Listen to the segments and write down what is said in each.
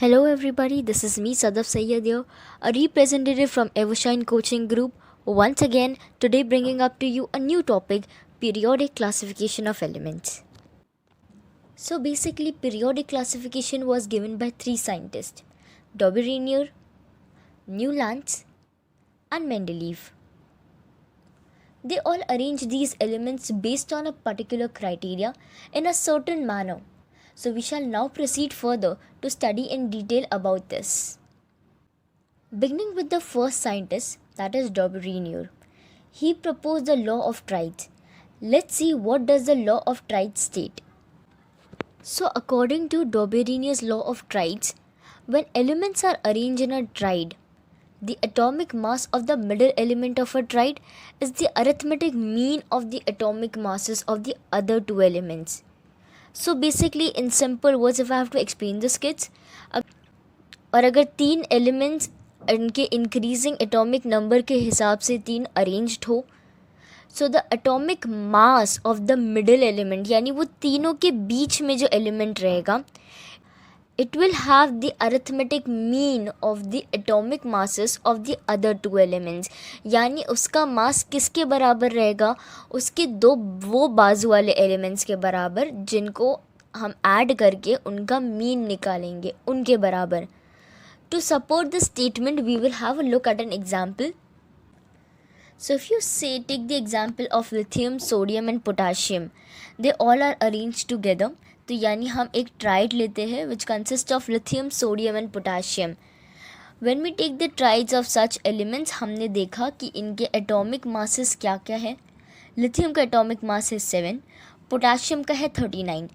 Hello everybody, this is me Sadaf Sayyad here, a representative from Evershine Coaching Group, once again today bringing up to you a new topic, periodic classification of elements. So basically periodic classification was given by three scientists, Dobberinier, Newlands and Mendeleev. They all arranged these elements based on a particular criteria in a certain manner. So we shall now proceed further to study in detail about this. Beginning with the first scientist, that is Dobberinier. He proposed the law of triads. Let's see what does the law of triads state. So according to Dobberiniers' law of triads, when elements are arranged in a triad, the atomic mass of the middle element of a triad is the arithmetic mean of the atomic masses of the other two elements. So basically in simple words, if I have to explain this kids, और अगर तीन elements इनके increasing atomic number के हिसाब से तीन arranged हो, so the atomic mass of the middle element यानी वो तीनों के बीच में जो एलिमेंट रहेगा, it will have the arithmetic mean of the atomic masses of the other two elements. यानी उसका मास किसके बराबर रहेगा, उसके दो वो बाजू वाले एलिमेंट्स के बराबर जिनको हम ऐड करके उनका मीन निकालेंगे, उनके बराबर. To support this statement we will have a look at an example. So if you say take the example of lithium, sodium and potassium, they all are arranged together. तो यानी हम एक triad लेते हैं which consist of lithium, sodium and potassium. When we take the triads of such elements, हमने देखा कि इनके एटॉमिक मासेस क्या क्या है. लिथियम का एटॉमिक मास है 7, पोटाशियम का है 39.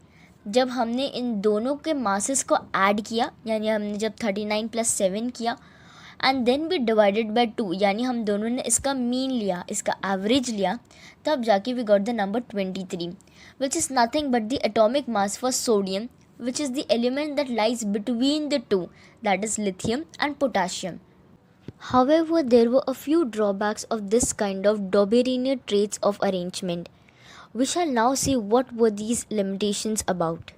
जब हमने इन दोनों के मासेस को ऐड किया, यानी हमने जब 39 + 7 किया and then we divided by 2, यानी हम दोनों ने इसका मीन लिया, इसका एवरेज लिया, तब जाके we got the number 23, which is nothing but the atomic mass for sodium, which is the element that lies between the two, that is lithium and potassium. However, there were a few drawbacks of this kind of Dobberinier traits of arrangement. We shall now see what were these limitations about.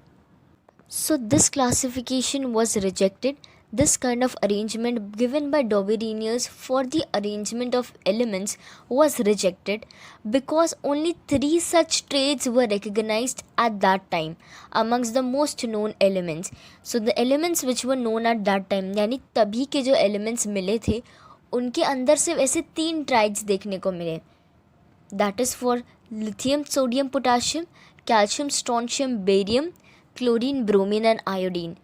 So this classification was rejected. This kind of arrangement given by Dobberiniers for the arrangement of elements was rejected because only 3 such traits were recognized at that time amongst the most known elements. So the elements which were known at that time, यानी तभी के जो elements मिले थे उनके अंदर सिर्फ ऐसे 3 traits देखने को मिले. That is for lithium, sodium, potassium, calcium, strontium, barium, chlorine, bromine and iodine.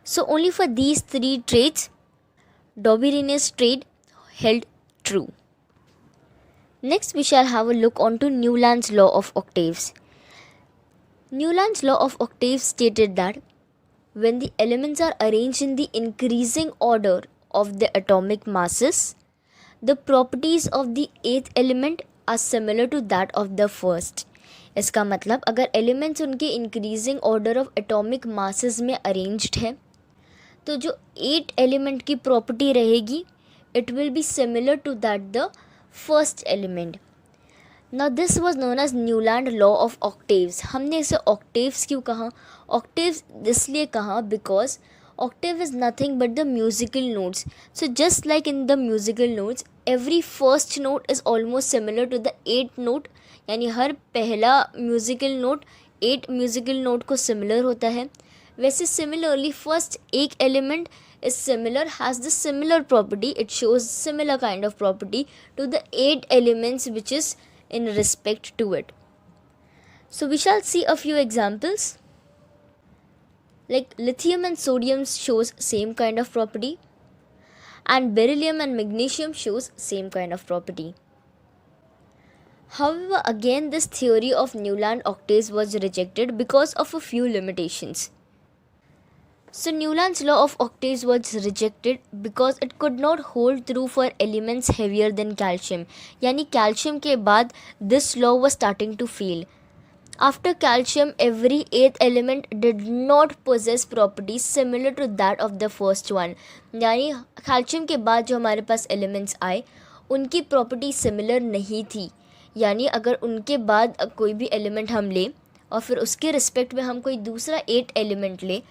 So only for these 3 traits, Dobberiniers trait held true. Next we shall have a look onto Newlands law of octaves. Newlands law of octaves stated that when the elements are arranged in the increasing order of the atomic masses, the properties of the 8th element are similar to that of the first. इसका मतलब अगर elements उनके increasing order of atomic masses में arranged है, तो जो 8 element की property रहेगी it will be similar to that the first element. Now this was known as Newland law of octaves. हमने इसे ऑक्टेव्स क्यों कहा? ऑक्टेव्स इसलिए कहा because octave is nothing but the musical notes. So just like in the musical notes every first note is almost similar to the 8th note, यानी हर पहला musical note 8 musical note को similar होता है. वैसे similarly first एक element is similar, has the similar property, it shows similar kind of property to the 8 elements which is in respect to it. So we shall see a few examples. Like lithium and sodium shows same kind of property and beryllium and magnesium shows same kind of property. However, again this theory of Newland octaves was rejected because of a few limitations. So Newland's law of octaves was rejected because it could not hold true for elements heavier than calcium. यानी calcium के बाद this law was starting to fail. After calcium, every 8th element did not possess properties similar to that of the first one. यानी calcium के बाद जो हमारे पास elements आए उनकी property similar नहीं थी. यानी अगर उनके बाद कोई भी element हम लें और फिर उसके रिस्पेक्ट में हम कोई दूसरा 8 एलिमेंट ले,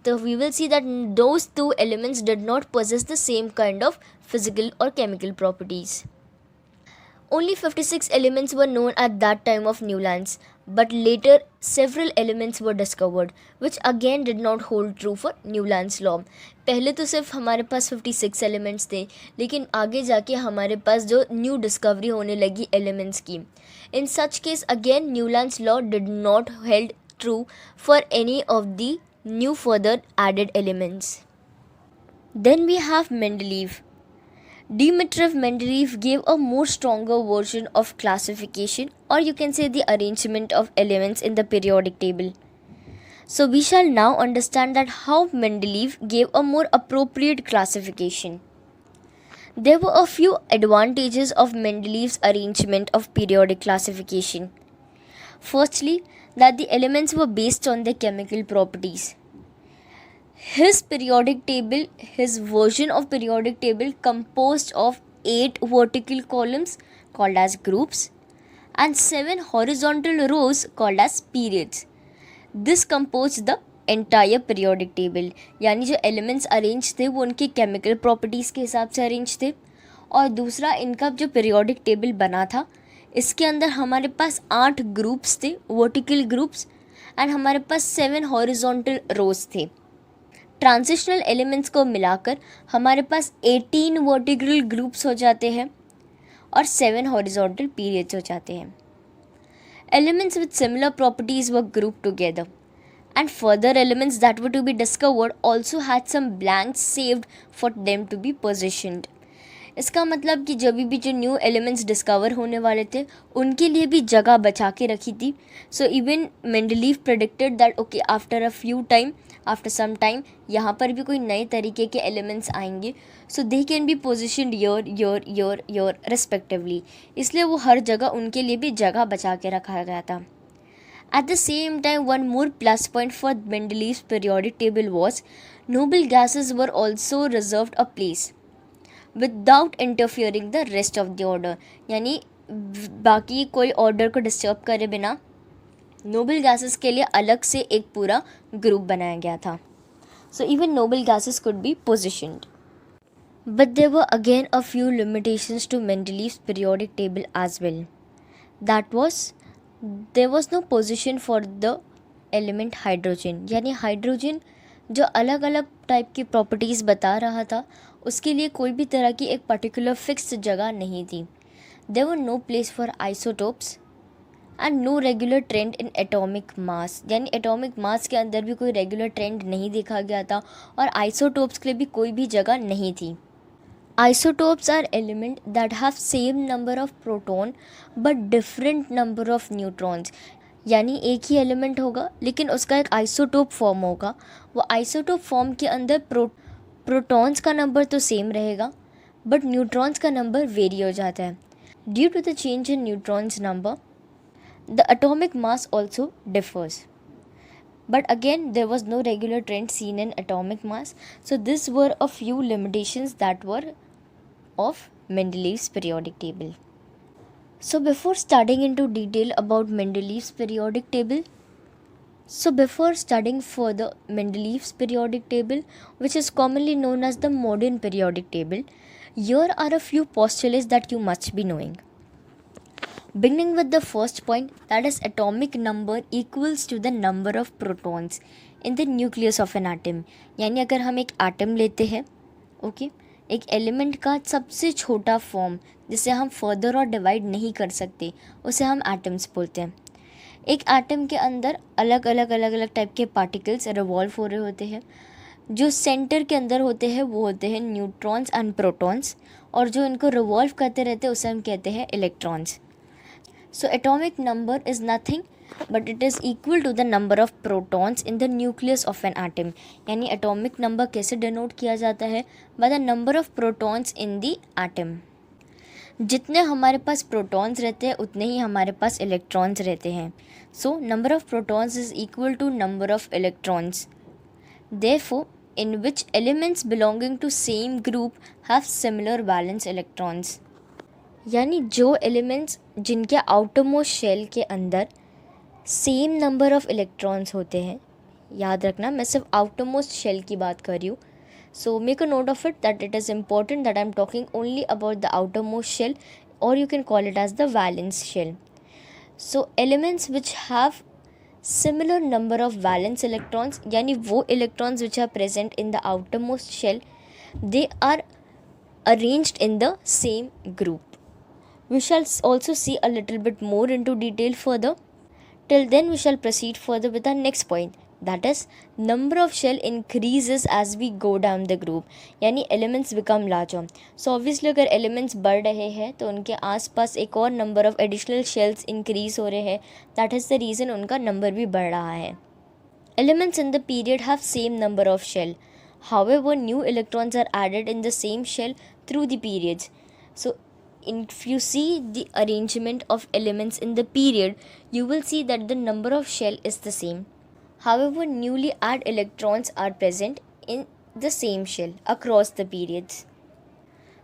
So we will see that those two elements did not possess the same kind of physical or chemical properties. Only 56 elements were known at that time of Newlands, but later several elements were discovered, which again did not hold true for Newlands law. पहले तो सिर्फ हमारे पास 56 elements थे, लेकिन आगे जाके हमारे पास जो न्यू डिस्कवरी होने लगी elements की. In such case again Newlands law did not held true for any of the new further added elements. Then we have Mendeleev. Mendeleev gave a more stronger version of classification, or you can say the arrangement of elements in the periodic table. So we shall now understand that how Mendeleev gave a more appropriate classification. There were a few advantages of Mendeleev's arrangement of periodic classification. Firstly, that the elements were based on their chemical properties. His version of periodic table composed of 8 vertical columns called as groups and 7 horizontal rows called as periods. This composed the entire periodic table. यानी जो elements arranged थे वो उनके chemical properties के हिसाब से arranged थे, और दूसरा इनका जो periodic table बना था इसके अंदर हमारे पास 8 groups थे, vertical groups, and हमारे पास 7 horizontal rows थे. ट्रांजिशनल एलिमेंट्स को मिलाकर हमारे पास 18 वर्टिकल ग्रुप्स हो जाते हैं और 7 हॉरिजॉन्टल पीरियड्स हो जाते हैं. Elements with similar properties were group together and further elements that were to be discovered also had some blanks saved for them to be positioned. इसका मतलब कि जब भी जो न्यू एलिमेंट्स डिस्कवर होने वाले थे उनके लिए भी जगह बचा के रखी थी. So even Mendeleev predicted that okay after some time यहाँ पर भी कोई नए तरीके के एलिमेंट्स आएंगे, so they can be positioned your respectively. इसलिए वो हर जगह उनके लिए भी जगह बचा के रखा गया था. At the same time, one more plus point for Mendeleev's periodic table was noble gases were also reserved a place without interfering the rest of the order. यानी बाकी कोई ऑर्डर को डिस्टर्ब करे बिना नोबल गैसेस के लिए अलग से एक पूरा ग्रुप बनाया गया था. So even noble gases could be positioned. But there were again a few limitations to Mendeleev's periodic table as well. That was there was no position for the element hydrogen. यानी hydrogen जो अलग अलग type की properties बता रहा था उसके लिए कोई भी तरह की एक पर्टिकुलर फिक्स्ड जगह नहीं थी. There were no place for isotopes and no regular trend in atomic mass. यानी एटॉमिक मास के अंदर भी कोई रेगुलर ट्रेंड नहीं देखा गया था और आइसोटोप्स के लिए भी कोई भी जगह नहीं थी. Isotopes are element that have same number of proton but different number of neutrons. यानी एक ही एलिमेंट होगा लेकिन उसका एक आइसोटोप फॉर्म होगा. वो आइसोटोप फॉर्म के अंदर प्रोटॉन्स का नंबर तो सेम रहेगा बट न्यूट्रॉन्स का नंबर वेरी हो जाता है. Due to the change in neutrons number the atomic mass also differs. But again there was no regular trend seen in atomic mass, so these were a few limitations that were of Mendeleev's periodic table. So before studying into detail about Mendeleev's periodic table, before studying further Mendeleev's periodic table, which is commonly known as the modern periodic table, here are a few postulates that you must be knowing. Beginning with the first point, that is atomic number equals to the number of protons in the nucleus of an atom. यानी अगर हम एक atom लेते हैं okay, एक element का सबसे छोटा फॉर्म जिसे हम फर्दर और डिवाइड नहीं कर सकते उसे हम एटम्स बोलते हैं. एक एटम के अंदर अलग अलग टाइप के पार्टिकल्स रिवॉल्व हो रहे होते हैं. जो सेंटर के अंदर होते हैं वो होते हैं न्यूट्रॉन्स एंड प्रोटॉन्स, और जो इनको रिवॉल्व करते रहते हैं उसे हम कहते हैं electrons. So atomic number is nothing but it is equal to the number of protons in the nucleus of an atom. यानी atomic number कैसे denote किया जाता है? by the number of protons in the atom. जितने हमारे पास protons रहते हैं उतने ही हमारे पास electrons रहते हैं. So number of protons is equal to number of electrons. Therefore, in which elements belonging to same group have similar valence electrons. यानी जो एलिमेंट्स जिनके आउटरमोस्ट शेल के अंदर सेम नंबर ऑफ इलेक्ट्रॉन्स होते हैं, याद रखना मैं सिर्फ आउटर मोस्ट शेल की बात कर रही हूँ. So make a note of it that it is important that I am talking only about the outer most shell, और you can call it as the valence shell. So elements which have similar number of valence electrons, यानी वो electrons which are present in the outermost shell, they are arranged in the same group. We shall also see a little bit more into detail further. Till then we shall proceed further with our next point, that is number of shell increases as we go down the group, यानी elements become larger. So obviously अगर elements बढ़ रहे हैं तो उनके आसपास एक और number of additional shells increase हो रहे हैं, that is the reason उनका number भी बढ़ रहा है. Elements in the period have same number of shell, however new electrons are added in the same shell through the periods. So if you see the arrangement of elements in the period, you will see that the number of shell is the same. However, newly added electrons are present in the same shell across the periods.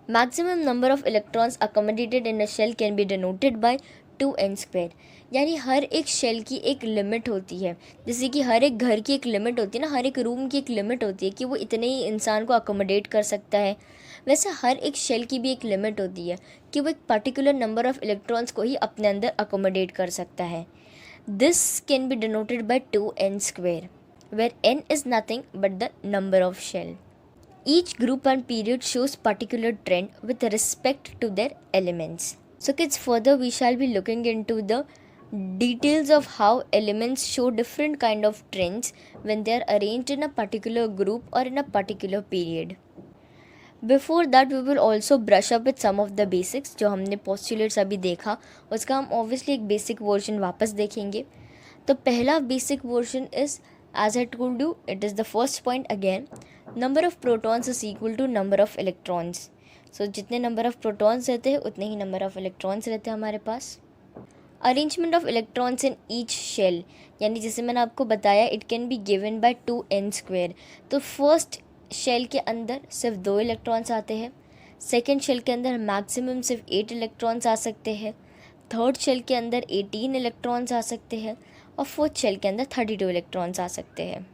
Maximum number of electrons accommodated in a shell can be denoted by 2n square. यानी हर एक shell की एक limit होती है, जैसे कि हर एक घर की एक लिमिट होती है ना, हर एक रूम की एक लिमिट होती है कि वो इतने ही इंसान को अकोमोडेट कर सकता है. वैसे हर एक शेल की भी एक लिमिट होती है कि वो एक पर्टिकुलर नंबर ऑफ इलेक्ट्रॉन्स को ही अपने अंदर अकोमोडेट कर सकता है. This can be denoted by 2n square, where n is nothing but the number of shell. Each group and period shows particular trend with respect to their elements. So kids, further we shall be looking into the details of how elements show different kind of trends when they are arranged in a particular group or in a particular period. Before that we will also brush up with some of the basics. जो हमने postulates अभी देखा उसका हम obviously एक basic version वापस देखेंगे. तो पहला basic version is, as I told you, it is the first point again. Number of protons is equal to number of electrons. So जितने number of protons रहते हैं उतने ही number of electrons रहते हैं हमारे पास. Arrangement of electrons in each shell, यानी जैसे मैंने आपको बताया it can be given by 2n square. तो first shell के अंदर सिर्फ 2 electrons आते हैं, second shell के अंदर maximum सिर्फ 8 electrons आ सकते हैं, third shell के अंदर 18 electrons आ सकते हैं, और fourth shell के अंदर 32 electrons आ सकते हैं.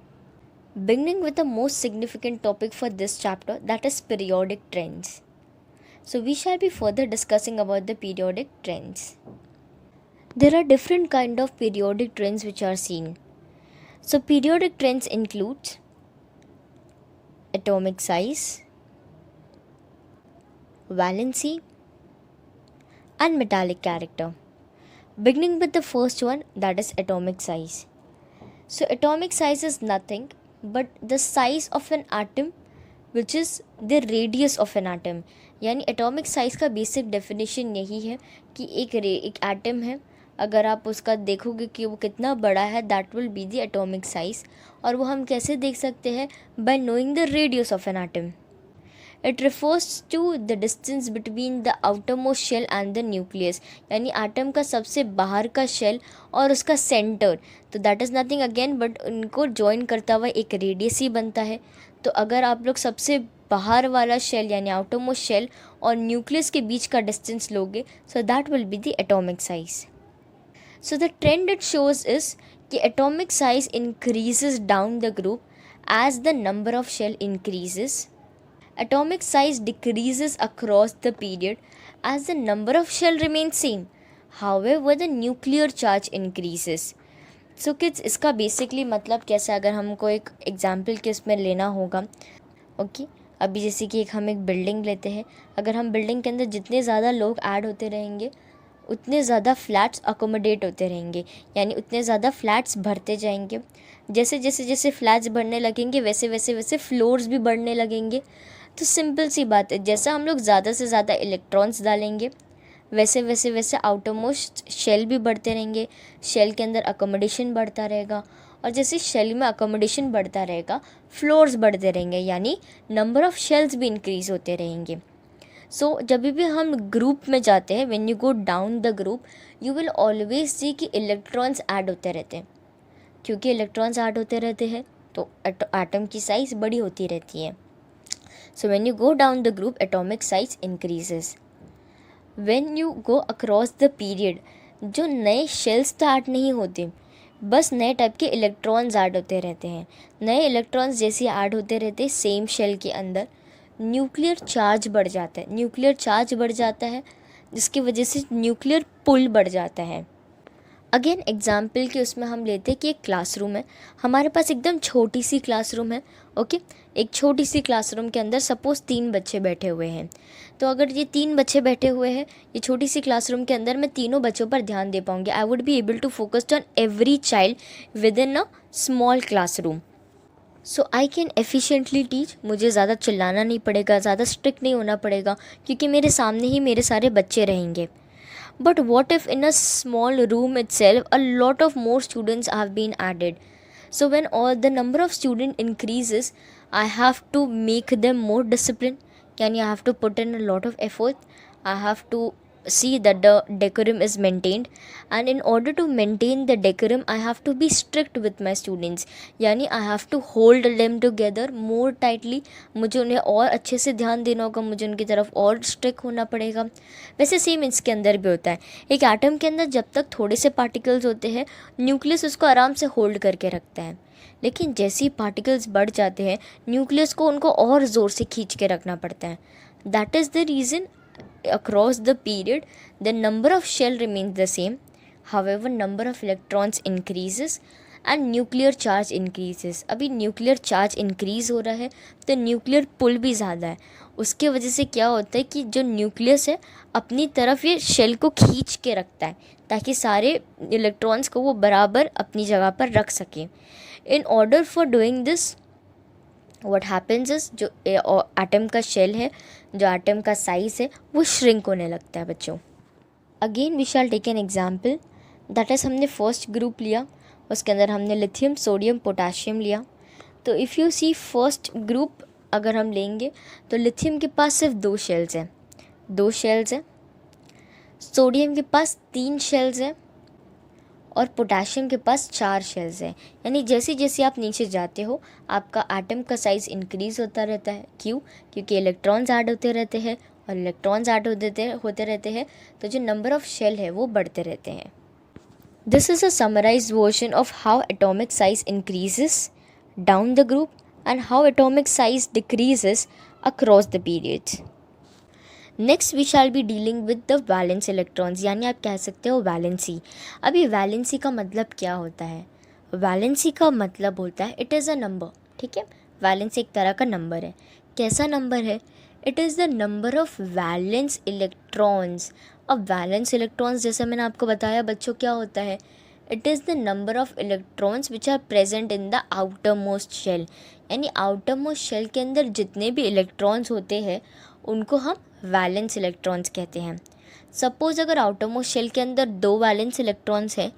Beginning with the most significant topic for this chapter, that is periodic trends. So we shall be further discussing about the periodic trends. There are different kind of periodic trends which are seen. So periodic trends include atomic size, valency, and metallic character. Beginning with the first one, that is atomic size. So atomic size is nothing but the size of an atom which is the radius of an atom. यानी atomic size का basic definition यही है कि एक atom है, अगर आप उसका देखोगे कि वो कितना बड़ा है, that will be the atomic size. और वो हम कैसे देख सकते हैं? By knowing the radius of an atom. It refers to the distance between the outer most shell and the nucleus, यानी एटम का सबसे बाहर का शेल और उसका सेंटर. तो that is nothing again but उनको ज्वाइन करता हुआ एक रेडियस ही बनता है. तो अगर आप लोग सबसे बाहर वाला शेल यानी आउटर मोस्ट शेल और न्यूक्लियस के बीच का डिस्टेंस लोगे, so that will be the atomic size. So the trend it shows is कि atomic size increases down the group as the number of shell increases. Atomic size decreases across the period as the number of shell remains same. However, the nuclear charge increases. So kids, इसका basically मतलब कैसे, अगर हमको एक example के इसमें लेना होगा. ओके अभी जैसे कि हम एक बिल्डिंग लेते हैं, अगर हम बिल्डिंग के अंदर जितने ज़्यादा लोग ऐड होते रहेंगे उतने ज़्यादा फ्लैट्स अकोमोडेट होते रहेंगे, यानी उतने ज़्यादा फ्लैट्स भरते जाएंगे. जैसे जैसे जैसे फ्लैट्स बढ़ने लगेंगे वैसे वैसे वैसे फ्लोर्स भी बढ़ने लगेंगे. तो सिंपल सी बात है, जैसा हम लोग ज़्यादा से ज़्यादा इलेक्ट्रॉन्स डालेंगे वैसे वैसे वैसे आउटर मोस्ट शेल भी बढ़ते रहेंगे, शेल के अंदर अकोमोडेशन बढ़ता रहेगा, और जैसे शेल में अकोमोडेशन बढ़ता रहेगा फ्लोर्स बढ़ते रहेंगे, यानी नंबर ऑफ शेल्स भी इंक्रीज़ होते रहेंगे. सो जब भी हम ग्रुप में जाते हैं, when you go down the group, you will always see कि इलेक्ट्रॉन्स ऐड होते रहते हैं. क्योंकि इलेक्ट्रॉन्स ऐड होते रहते हैं तो एटम की साइज़ बड़ी होती रहती है. So when you go down the group, atomic size increases. When you go across the period, जो नए शेल्स तो ऐड नहीं होते, बस नए टाइप के इलेक्ट्रॉन्स ऐड होते रहते हैं। नए इलेक्ट्रॉन्स जैसे ऐड होते रहते हैं सेम शेल के अंदर, न्यूक्लियर चार्ज बढ़ जाता है। न्यूक्लियर चार्ज बढ़ जाता है जिसकी वजह से न्यूक्लियर पुल बढ़ जाता है। अगेन एग्जाम्पल के उसमें हम लेते हैं कि एक क्लासरूम है, हमारे पास एकदम छोटी सी क्लासरूम है। ओके, एक छोटी सी क्लासरूम के अंदर सपोज़ 3 बच्चे बैठे हुए हैं। तो अगर ये 3 बच्चे बैठे हुए हैं ये छोटी सी क्लासरूम के अंदर, मैं तीनों बच्चों पर ध्यान दे पाऊँगी। I would be able to focused on every child within a small classroom. So I can efficiently teach. मुझे ज़्यादा चिल्लाना नहीं पड़ेगा, ज़्यादा स्ट्रिक्ट नहीं होना पड़ेगा, क्योंकि मेरे सामने ही मेरे सारे बच्चे रहेंगे। But what if in a small room itself a lot of more students have been added? So when all the number of student increases, I have to make them more disciplined. Yani I have to put in a lot of effort. I have to see that the decorum is maintained, and in order to maintain the decorum I have to be strict with my students. यानी I have to hold them together more tightly. मुझे उन्हें और अच्छे से ध्यान देना होगा, मुझे उनकी तरफ और स्ट्रिक्ट होना पड़ेगा। वैसे सेम इसके अंदर भी होता है। एक एटम के अंदर जब तक थोड़े से पार्टिकल्स होते हैं न्यूक्लियस उसको आराम से होल्ड करके रखता है, लेकिन जैसे ही पार्टिकल्स बढ़ जाते हैं न्यूक्लियस को उनको और ज़ोर से खींच के रखना पड़ता है। That is the reason across the period the number of shell remains the same, however number of electrons increases and nuclear charge increases. अभी न्यूक्लियर चार्ज इंक्रीज़ हो रहा है तो न्यूक्लियर पुल भी ज़्यादा है। उसके वजह से क्या होता है कि जो न्यूक्लियस है अपनी तरफ ये शेल को खींच के रखता है ताकि सारे इलेक्ट्रॉन्स को वो बराबर अपनी जगह पर रख सके। In order for doing this what happens is, जो एटम का शेल है, जो एटम का साइज़ है वो श्रिंक होने लगता है बच्चों। Again we shall take an example, that is हमने फर्स्ट ग्रुप लिया, उसके अंदर हमने लिथियम सोडियम पोटाशियम लिया। तो if you see first group अगर हम लेंगे तो लिथियम के पास सिर्फ 2 शेल्स हैं, 2 शेल्स हैं। सोडियम के पास 3 शेल्स हैं और पोटाशियम के पास 4 शेल्स हैं। यानी जैसे जैसे आप नीचे जाते हो आपका एटम का साइज़ इंक्रीज़ होता रहता है। क्यों? क्योंकि इलेक्ट्रॉन्स ऐड होते रहते हैं और इलेक्ट्रॉन्स ऐड होते रहते हैं तो जो नंबर ऑफ़ शेल है वो बढ़ते रहते हैं। This is a summarized version of how atomic size increases down the group and how atomic size decreases across the periods. Next we shall be dealing with the valence electrons, यानी आप कह सकते हो वैलेंसी। अभी valency का मतलब क्या होता है? वैलेंसी का मतलब होता है इट इज़ अ नंबर। ठीक है, वैलेंसी एक तरह का नंबर है। कैसा नंबर है? It is the number of valence electrons. अब वैलेंस इलेक्ट्रॉन्स जैसे मैंने आपको बताया बच्चों क्या होता है, it is the number of electrons which are present in the outer most shell. यानी आउटर मोस्ट शेल के अंदर जितने भी इलेक्ट्रॉन्स होते हैं उनको हम वैलेंस इलेक्ट्रॉन्स कहते हैं। सपोज़ अगर आउटर मोस्ट शेल के अंदर 2 वैलेंस इलेक्ट्रॉन्स हैं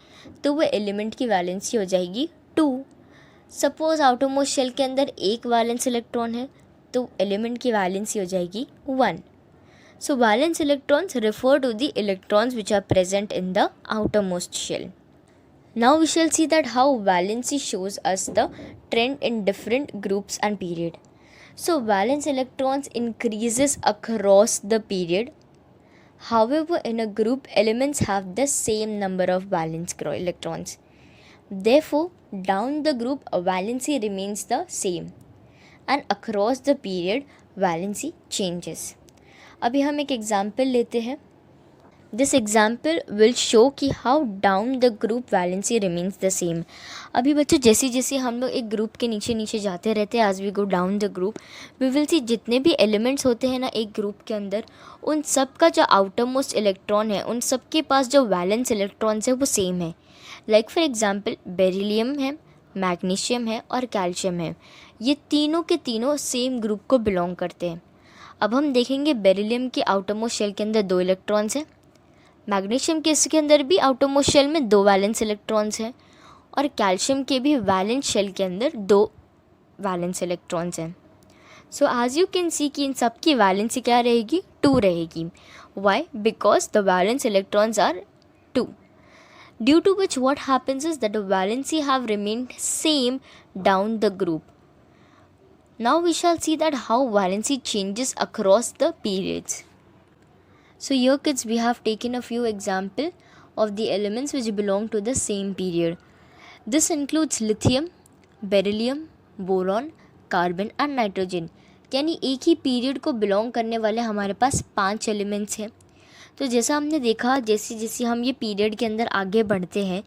तो वो एलिमेंट की वैलेंसी हो जाएगी 2। सपोज़ आउटर मोस्ट शेल के अंदर 1 वैलेंस इलेक्ट्रॉन है तो एलिमेंट की वैलेंसी हो जाएगी 1। So valence electrons refer to the electrons which are present in the outermost shell. Now we shall see that how valency shows us the trend in different groups and period. So valence electrons increases across the period. However, in a group, elements have the same number of valence electrons. Therefore, down the group, valency remains the same, and across the period, valency changes. अभी हम एक example लेते हैं। This example will show कि how down the group valency remains the same. अभी बच्चों जैसे जैसे हम लोग एक ग्रुप के नीचे नीचे जाते रहते हैं, as we go down the group we will see जितने भी एलिमेंट्स होते हैं ना एक ग्रुप के अंदर, उन सब का जो आउटर मोस्ट इलेक्ट्रॉन है उन सब के पास जो वैलेंस इलेक्ट्रॉन्स है वो सेम है। लाइक फॉर एग्जाम्पल बेरिलियम है, मैग्नीशियम है और कैल्शियम है, ये तीनों के तीनों सेम ग्रुप को बिलोंग करते हैं। अब हम देखेंगे बेरिलियम के आउटर मोस्ट शेल के अंदर 2 इलेक्ट्रॉन्स हैं, मैग्नीशियम के इसके अंदर भी आउटर मोस्ट शेल में 2 वैलेंस इलेक्ट्रॉन्स हैं और कैल्शियम के भी वैलेंस शेल के अंदर 2 वैलेंस इलेक्ट्रॉन्स हैं। So as you can see कि इन सब की वैलेंसी क्या रहेगी? 2 रहेगी। Why? Because the valence electrons are 2, due to which what happens is that the valency have remained same down the group. Now we shall see that how valency changes across the periods. So here kids we have taken a few examples of the elements which belong to the same period. This includes lithium, beryllium, boron, carbon and nitrogen. यानी एक ही period को belong करने वाले हमारे पास 5 elements हैं। तो जैसा हमने देखा, जैसे जैसे हम ये पीरियड के अंदर आगे बढ़ते हैं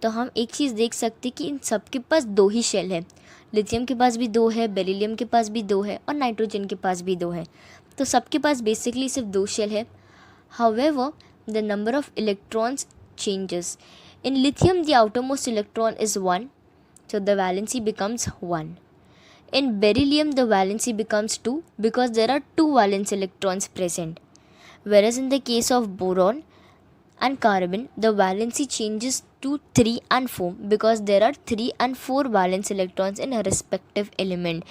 तो हम एक चीज़ देख सकते हैं कि इन सब के पास 2 ही शेल है। लिथियम के पास भी 2 है, बेरिलियम के पास भी 2 है और नाइट्रोजन के पास भी 2 है। तो सबके पास बेसिकली सिर्फ 2 शेल है। However the number of electrons changes. In lithium the outermost electron is 1, so the valency becomes 1. In beryllium the valency becomes 2 because there are 2 valence electrons present. Whereas in the case of boron and carbon the valency changes to 3 and 4 because there are 3 and 4 valence electrons in a respective element.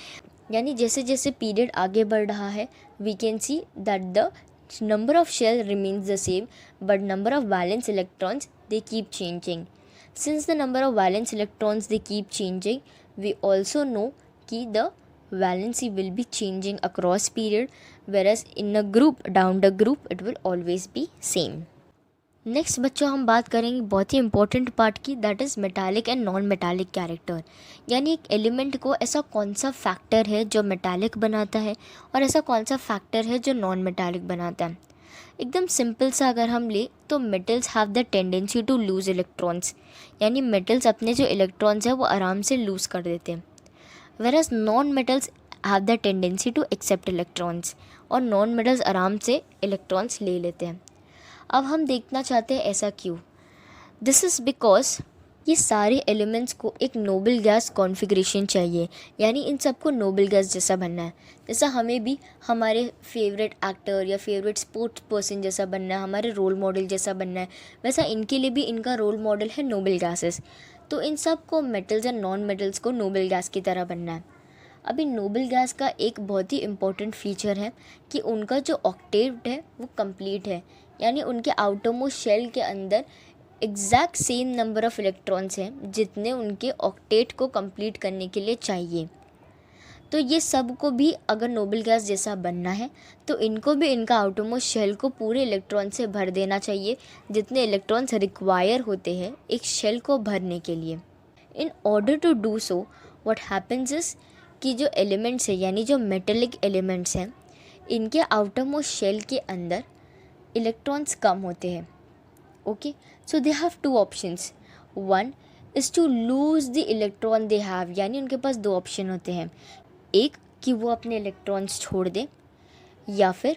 यानी जैसे जैसे period आगे बढ़ रहा है we can see that the number of shell remains the same but number of valence electrons they keep changing. Since the number of valence electrons they keep changing, we also know कि the valency will be changing across period, whereas in a group, down the group, it will always be same. Next बच्चों हम बात करेंगे बहुत ही important part की, that is metallic and non metallic character. यानी एक element को ऐसा कौन सा फैक्टर है जो मेटालिक बनाता है और ऐसा कौन सा फैक्टर है जो नॉन मेटालिक बनाता है। एकदम सिंपल सा अगर हम ले तो metals have the tendency to lose electrons. यानी मेटल्स अपने जो इलेक्ट्रॉन्स हैं वो आराम से लूज़ कर देते हैं, whereas non metals have the tendency to accept electrons. और नॉन मेटल्स आराम से इलेक्ट्रॉन्स ले लेते हैं। अब हम देखना चाहते हैं ऐसा क्यों। दिस इज़ बिकॉज ये सारे एलिमेंट्स को एक नोबल गैस कॉन्फ़िगरेशन चाहिए। यानी इन सबको नोबल गैस जैसा बनना है। जैसा हमें भी हमारे फेवरेट एक्टर या फेवरेट स्पोर्ट्स पर्सन जैसा बनना है, हमारे रोल मॉडल जैसा बनना है, वैसा इनके लिए भी इनका रोल मॉडल है नोबल गैसेस। तो इन सब को मेटल्स एंड नॉन मेटल्स को नोबल गैस की तरह बनना है। अभी नोबल गैस का एक बहुत ही इम्पॉर्टेंट फीचर है कि उनका जो ऑक्टेट है वो कंप्लीट है। यानी उनके आउटरमोस्ट शेल के अंदर exact same number of electrons हैं जितने उनके ऑक्टेट को कंप्लीट करने के लिए चाहिए। तो ये सब को भी अगर नोबल गैस जैसा बनना है तो इनको भी इनका आउटरमोस्ट शेल को पूरे इलेक्ट्रॉन से भर देना चाहिए जितने इलेक्ट्रॉन्स रिक्वायर होते हैं एक शेल को भरने के लिए। In order to do so what happens is कि जो एलिमेंट्स हैं यानी जो मेटेलिक एलिमेंट्स हैं इनके आउटरमोस्ट शेल के अंदर इलेक्ट्रॉन्स कम होते हैं। Okay, so they have 2 options. One is to lose the electron they have. यानी उनके पास 2 ऑप्शन होते हैं, एक कि वो अपने इलेक्ट्रॉन्स छोड़ दें या फिर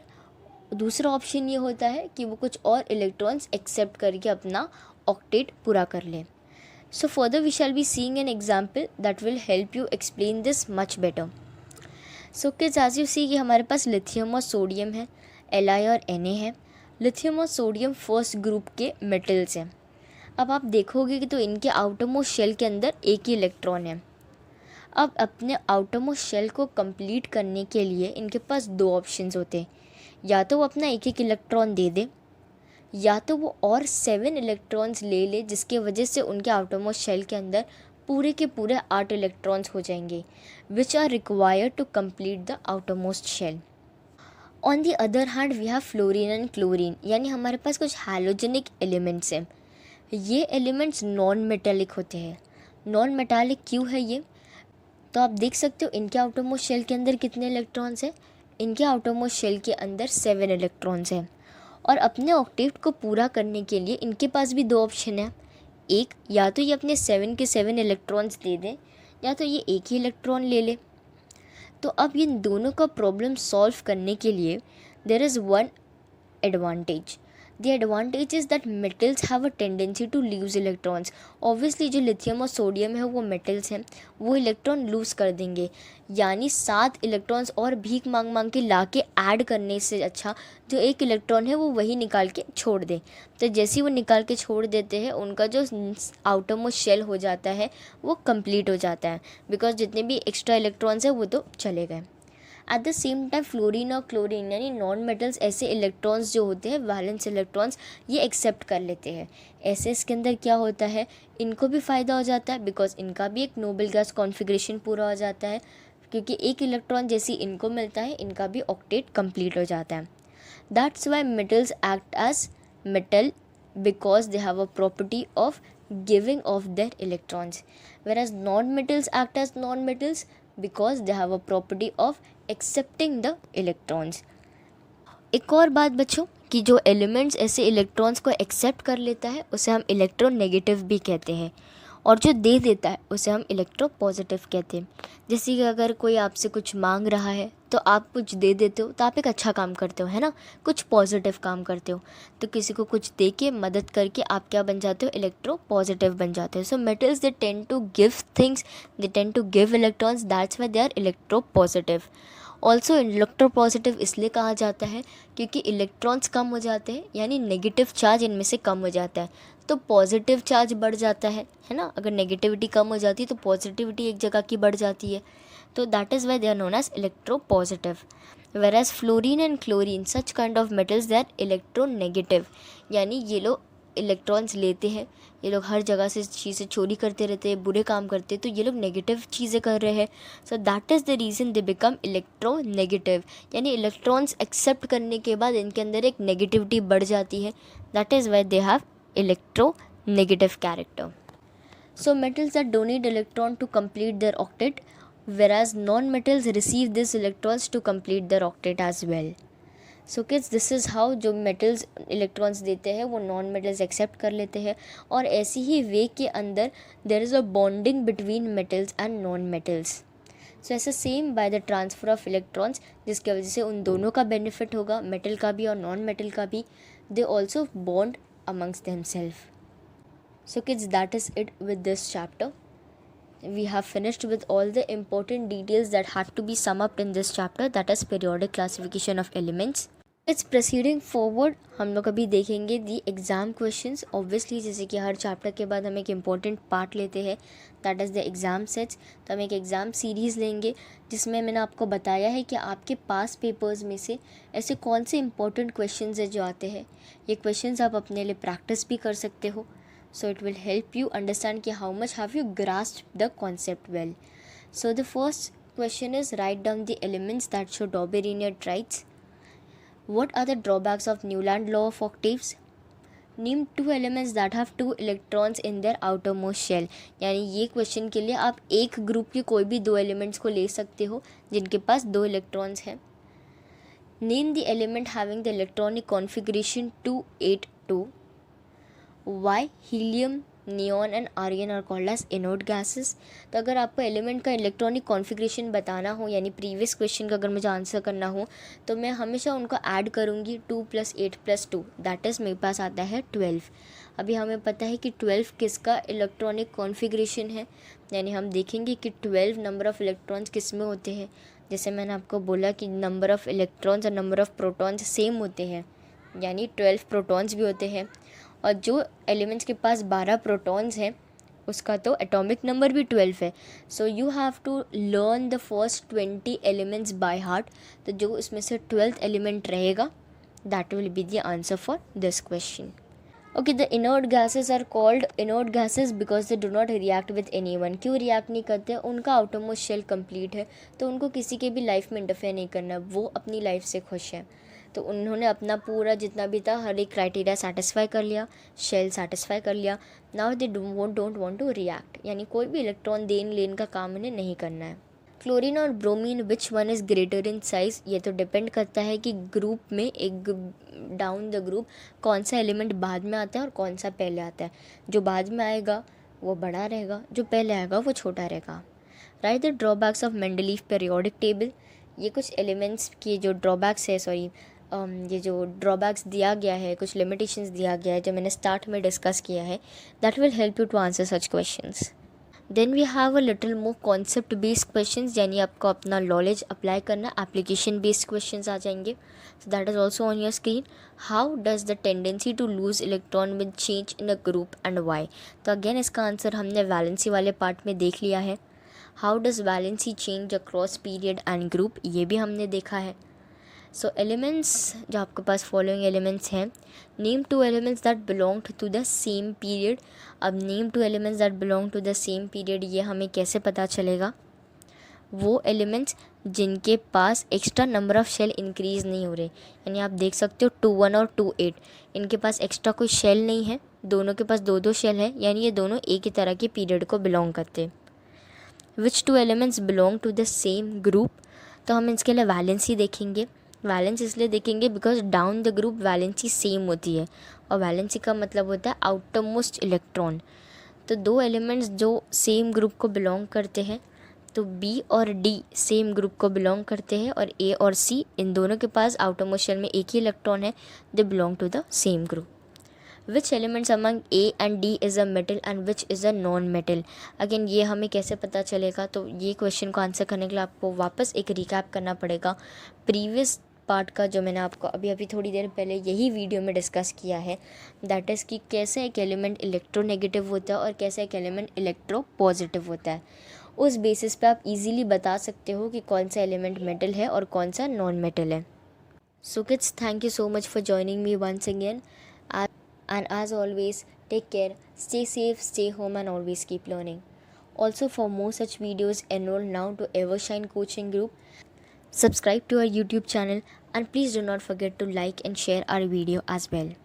दूसरा ऑप्शन ये होता है कि वो कुछ और इलेक्ट्रॉन्स एक्सेप्ट करके अपना ऑक्टेट पूरा कर लें। So further we shall be seeing an example that will help you explain this much better. So kids, as you see ये हमारे पास लिथियम और सोडियम है, Li और Na है। लिथियम और सोडियम फर्स्ट ग्रुप के मेटल्स हैं। अब आप देखोगे कि तो इनके आउटरमोस्ट शेल के अंदर एक ही इलेक्ट्रॉन है। अब अपने आउटरमोस्ट शेल को कंप्लीट करने के लिए इनके पास 2 ऑप्शंस होते हैं, या तो वो अपना एक एक इलेक्ट्रॉन दे दे या तो वो और 7 इलेक्ट्रॉन्स ले ले जिसके वजह से उनके आउटरमोस्ट शेल के अंदर पूरे के पूरे 8 इलेक्ट्रॉन्स हो जाएंगे which are required to complete the outermost shell. On the other hand we have fluorine and chlorine. यानी हमारे पास कुछ हैलोजेनिक एलिमेंट्स हैं। ये एलिमेंट्स नॉन मेटालिक होते हैं। नॉन मेटालिक क्यों है ये, तो आप देख सकते हो इनके आउटरमोस्ट शेल के अंदर कितने इलेक्ट्रॉन्स हैं। इनके आउटरमोस्ट शेल के अंदर 7 इलेक्ट्रॉन्स हैं। और अपने ऑक्टेट को पूरा करने के लिए इनके पास भी 2 ऑप्शन है, एक या तो ये अपने 7 के 7 इलेक्ट्रॉन्स दे दें या तो ये एक ही इलेक्ट्रॉन ले ले। तो अब इन दोनों का प्रॉब्लम सॉल्व करने के लिए there is one advantage. The advantage is that metals have a tendency to lose electrons. Obviously जो लिथियम और सोडियम है वो मेटल्स हैं, वो इलेक्ट्रॉन लूज़ कर देंगे। यानी 7 इलेक्ट्रॉन्स और भीख मांग मांग के ला के ऐड करने से अच्छा जो एक इलेक्ट्रॉन है वो वही निकाल के छोड़ दें। तो जैसे ही वो निकाल के छोड़ देते हैं उनका जो आउटरमोस्ट शेल हो जाता है वो कंप्लीट हो जाता है, बिकॉज जितने भी एक्स्ट्रा इलेक्ट्रॉन्स हैं वो तो चले गए। At the same time fluorine और क्लोरीन यानी नॉन मेटल्स ऐसे इलेक्ट्रॉन्स जो होते हैं वैलेंस इलेक्ट्रॉन्स ये एक्सेप्ट कर लेते हैं। ऐसे इसके अंदर क्या होता है, इनको भी फ़ायदा हो जाता है बिकॉज इनका भी एक नोबल गैस कॉन्फ़िगरेशन पूरा हो जाता है, क्योंकि एक इलेक्ट्रॉन जैसी इनको मिलता है इनका भी ऑक्टेट कंप्लीट हो जाता है। That's why metals act as metal because they have a property of giving off their electrons, whereas non-metals act as non-metals because they have a property of accepting the electrons. एक और बात बच्चों कि जो elements ऐसे electrons को accept कर लेता है उसे हम इलेक्ट्रोनेगेटिव भी कहते हैं, और जो दे देता है उसे हम इलेक्ट्रो पॉजिटिव कहते हैं। जैसे कि अगर कोई आपसे कुछ मांग रहा है तो आप कुछ दे देते हो तो आप एक अच्छा काम करते हो, है ना, कुछ पॉजिटिव काम करते हो। तो किसी को कुछ दे के मदद करके आप क्या बन जाते हो, इलेक्ट्रो पॉजिटिव बन जाते हो। So metals they tend to give things, they tend to give electrons, that's why they are electro positive. Also electro positive इसलिए कहा जाता है क्योंकि इलेक्ट्रॉन्स कम हो जाते हैं, यानी नेगेटिव चार्ज इनमें से कम हो जाता है, तो पॉजिटिव चार्ज बढ़ जाता है ना। अगर नेगेटिविटी कम हो जाती है तो पॉजिटिविटी एक जगह की बढ़ जाती है, तो that is why they are known as electro positive. Whereas fluorine and chlorine such kind of metals they are electronegative, यानी ये लोग इलेक्ट्रॉन्स लेते हैं, ये लोग हर जगह से चीज़ें चोरी करते रहते हैं, बुरे काम करते हैं, तो ये लोग नेगेटिव चीज़ें कर रहे हैं। सो that is the reason they become electronegative, यानी इलेक्ट्रॉन्स एक्सेप्ट करने के बाद इनके अंदर एक नेगेटिविटी बढ़ जाती है, that is why they have electronegative character. So metals that donate electron to complete their octet, whereas non-metals receive these electrons to complete their octet as well. So kids, this is how जो metals electrons देते हैं वो non-metals accept कर लेते हैं, और ऐसी ही वे के अंदर there is a bonding between metals and non-metals. So ऐसा same by the transfer of electrons, जिसकी वजह से उन दोनों का benefit होगा, metal का भी और non-metal का भी, they also bond amongst themselves. So kids, that is it with this chapter. We have finished with all the important details that had to be summed up in this chapter, that is periodic classification of elements. It's proceeding forward. हम लोग अभी देखेंगे the exam questions. Obviously जैसे कि हर chapter के बाद हम एक important part लेते हैं, that is the exam sets. तो हम एक एग्ज़ाम सीरीज़ लेंगे जिसमें मैंने आपको बताया है कि आपके पास पेपर्स में से ऐसे कौन से important questions हैं जो आते हैं। ये questions आप अपने लिए practice भी कर सकते हो, so it will help you understand कि how much have you grasped the concept well. So the first question is, write down the elements that show Dauber-Reinert traits. What are the drawbacks of Newland law of octaves? Name two elements that have two electrons in their outermost shell. यानी ये question के लिए आप एक group के कोई भी दो एलिमेंट्स को ले सकते हो जिनके पास दो इलेक्ट्रॉन्स हैं. Name the element having the electronic configuration 282. Why helium, neon and argon are called as inert gases. तो अगर आपको एलिमेंट का इलेक्ट्रॉनिक कॉन्फ़िगरेशन बताना हो, यानी प्रीवियस क्वेश्चन का अगर मुझे आंसर करना हो, तो मैं हमेशा उनको ऐड करूँगी 2 + 8 + 2, दैट इज़ मेरे पास आता है 12. अभी हमें पता है कि 12 किसका इलेक्ट्रॉनिक कॉन्फ़िगरेशन है, यानी हम देखेंगे कि 12 नंबर ऑफ़ इलेक्ट्रॉन्स किस में होते हैं. जैसे मैंने आपको बोला कि नंबर ऑफ़ इलेक्ट्रॉन्स और नंबर ऑफ़ प्रोटॉन्स सेम होते हैं, यानी 12 प्रोटॉन्स भी होते हैं. और जो एलिमेंट्स के पास 12 प्रोटॉन्स हैं उसका तो एटॉमिक नंबर भी 12 है. So you have to learn the first 20 elements by heart. तो जो इसमें से 12th एलिमेंट रहेगा that will be the answer for this question. Okay, the inert gases are called inert gases because they do not react with anyone. क्यों react नहीं करते? उनका outermost shell complete है, तो उनको किसी के भी लाइफ में इंटरफेयर नहीं करना, वो अपनी लाइफ से खुश हैं. तो उन्होंने अपना पूरा जितना भी था हर एक क्राइटेरिया सेटिस्फाई कर लिया, शेल सेटिस्फाई कर लिया. Now they don't want to react, यानी कोई भी इलेक्ट्रॉन देन लेन का काम उन्हें नहीं करना है. क्लोरीन और bromine which one is greater in size? ये तो डिपेंड करता है कि ग्रुप में एक डाउन द ग्रुप कौन सा एलिमेंट बाद में आता है और कौन सा पहले आता है. जो बाद में आएगा वो बड़ा रहेगा, जो पहले आएगा वो छोटा रहेगा. Right the drawbacks of Mendeleev periodic table. ये कुछ एलिमेंट्स की जो ड्रॉबैक्स है, ये जो ड्रॉबैक्स दिया गया है, कुछ लिमिटेशंस दिया गया है जो मैंने स्टार्ट में डिस्कस किया है, that will help you to answer such questions. Then we have a little more concept based questions, यानी आपको अपना नॉलेज अप्लाई करना, एप्लीकेशन बेस्ड क्वेश्चंस आ जाएंगे. So that is also on your screen. How does the tendency to lose electron with change in a group and why? तो again इसका answer हमने valency वाले पार्ट में देख लिया है. How does valency change across period and group? ये भी हमने देखा है. सो एलिमेंट्स जो आपके पास फॉलोइंग एलिमेंट्स हैं, name two elements that belong to the same period. अब name two elements that belong to the same period ये हमें कैसे पता चलेगा? वो एलिमेंट्स जिनके पास extra number of shell increase नहीं हो रहे, यानी आप देख सकते हो 2 1 और 2 8, इनके पास एक्स्ट्रा कोई शेल नहीं है, दोनों के पास 2 2 शेल है, यानी ये दोनों एक ही तरह के पीरियड को बिलोंग करते हैं। Which 2 elements belong to the same group, तो हम इसके लिए वैलेंसी देखेंगे। वैलेंस इसलिए देखेंगे because down the group valency same होती है, और वैलेंसी का मतलब होता है आउटर मोस्ट इलेक्ट्रॉन। तो 2 एलिमेंट्स जो सेम ग्रुप को बिलोंग करते हैं, तो बी और डी सेम ग्रुप को बिलोंग करते हैं, और ए और सी इन दोनों के पास आउटर मोस्ट शेल में एक ही इलेक्ट्रॉन है, they belong to the same group. Which elements among A and D is a metal and which is a non metal. Again ये हमें कैसे पता चलेगा, तो ये क्वेश्चन को आंसर करने के लिए आपको वापस एक रिकैप करना पड़ेगा प्रीवियस पार्ट का, जो मैंने आपको अभी अभी थोड़ी देर पहले यही वीडियो में डिस्कस किया है। दैट इज़ कि कैसे एक एलिमेंट इलेक्ट्रोनेगेटिव होता है और कैसे एक एलिमेंट इलेक्ट्रो पॉजिटिव होता है। उस बेसिस पे आप इजीली बता सकते हो कि कौन सा एलिमेंट मेटल है और कौन सा नॉन मेटल है। So kids, thank you so much for joining me once again. And as always, take care, stay safe, stay home, and always keep learning. Also, for more such videos, enroll now to Evershine Coaching Group. Subscribe to our YouTube channel, and please do not forget to like and share our video as well.